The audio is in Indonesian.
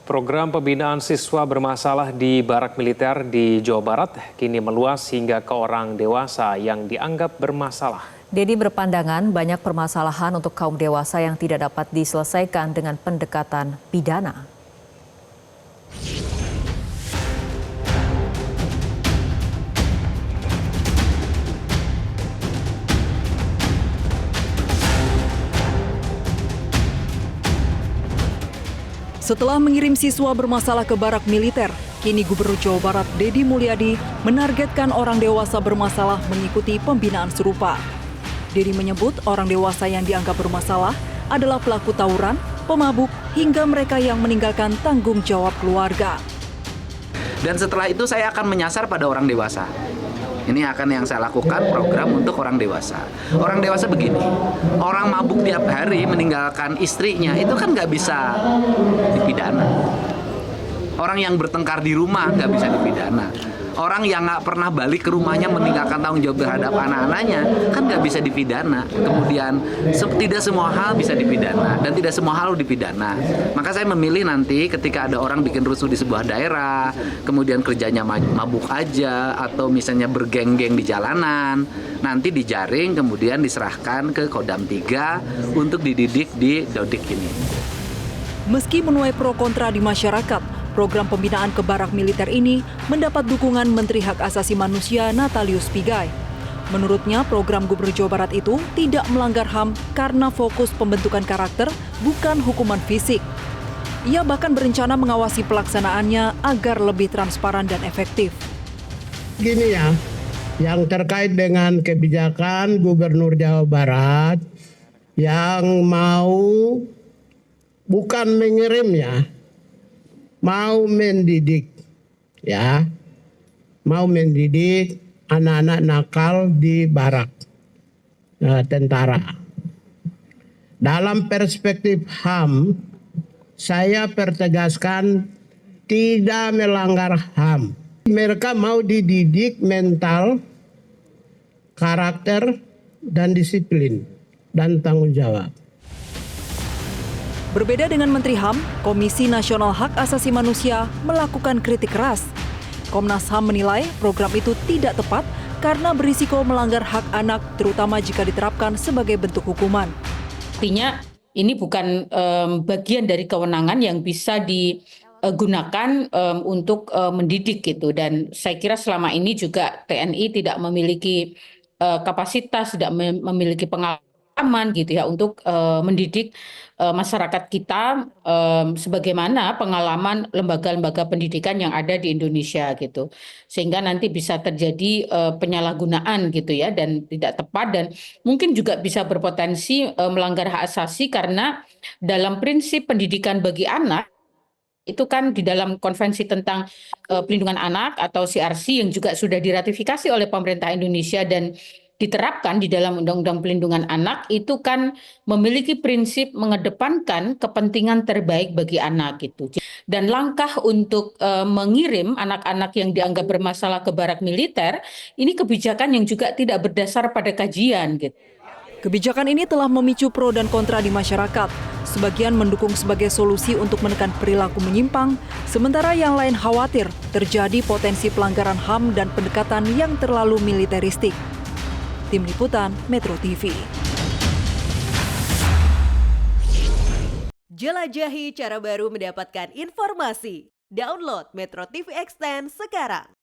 Program pembinaan siswa bermasalah di barak militer di Jawa Barat kini meluas hingga ke orang dewasa yang dianggap bermasalah. Dedi berpandangan banyak permasalahan untuk kaum dewasa yang tidak dapat diselesaikan dengan pendekatan pidana. Setelah mengirim siswa bermasalah ke barak militer, kini Gubernur Jawa Barat Deddy Mulyadi menargetkan orang dewasa bermasalah mengikuti pembinaan serupa. Deddy menyebut orang dewasa yang dianggap bermasalah adalah pelaku tawuran, pemabuk, hingga mereka yang meninggalkan tanggung jawab keluarga. Dan setelah itu saya akan menyasar pada orang dewasa. Ini akan yang saya lakukan program untuk orang dewasa. Orang dewasa begini, orang mabuk tiap hari meninggalkan istrinya itu kan nggak bisa dipidana. Orang yang bertengkar di rumah nggak bisa dipidana. Orang yang nggak pernah balik ke rumahnya meninggalkan tanggung jawab terhadap anak-anaknya kan nggak bisa dipidana. Kemudian tidak semua hal bisa dipidana dan tidak semua hal dipidana. Maka saya memilih nanti ketika ada orang bikin rusuh di sebuah daerah, kemudian kerjanya mabuk aja atau misalnya bergeng-geng di jalanan, nanti dijaring kemudian diserahkan ke Kodam 3 untuk dididik di Dodik ini. Meski menuai pro kontra di masyarakat, program pembinaan ke barak militer ini mendapat dukungan Menteri Hak Asasi Manusia Natalius Pigai. Menurutnya, program Gubernur Jawa Barat itu tidak melanggar HAM karena fokus pembentukan karakter, bukan hukuman fisik. Ia bahkan berencana mengawasi pelaksanaannya agar lebih transparan dan efektif. Gini ya, yang terkait dengan kebijakan Gubernur Jawa Barat yang mau bukan mengirim ya, mau mendidik ya, mau mendidik anak-anak nakal di barak tentara. Dalam perspektif HAM, saya pertegaskan tidak melanggar HAM. Mereka mau dididik mental, karakter, dan disiplin, dan tanggung jawab. Berbeda dengan Menteri HAM, Komisi Nasional Hak Asasi Manusia melakukan kritik keras. Komnas HAM menilai program itu tidak tepat karena berisiko melanggar hak anak, terutama jika diterapkan sebagai bentuk hukuman. Artinya ini bukan bagian dari kewenangan yang bisa digunakan untuk mendidik gitu. Dan saya kira selama ini juga TNI tidak memiliki kapasitas, tidak memiliki pengalaman gitu ya untuk mendidik masyarakat kita sebagaimana pengalaman lembaga-lembaga pendidikan yang ada di Indonesia gitu, sehingga nanti bisa terjadi penyalahgunaan gitu ya dan tidak tepat dan mungkin juga bisa berpotensi melanggar hak asasi karena dalam prinsip pendidikan bagi anak itu kan di dalam konvensi tentang pelindungan anak atau CRC yang juga sudah diratifikasi oleh pemerintah Indonesia dan diterapkan di dalam Undang-Undang Pelindungan Anak itu kan memiliki prinsip mengedepankan kepentingan terbaik bagi anak gitu. Dan langkah untuk mengirim anak-anak yang dianggap bermasalah ke barak militer ini kebijakan yang juga tidak berdasar pada kajian gitu. Kebijakan ini telah memicu pro dan kontra di masyarakat. Sebagian mendukung sebagai solusi untuk menekan perilaku menyimpang, sementara yang lain khawatir terjadi potensi pelanggaran HAM dan pendekatan yang terlalu militeristik. Tim Liputan Metro TV. Jelajahi cara baru mendapatkan informasi. Download Metro TV Extend sekarang.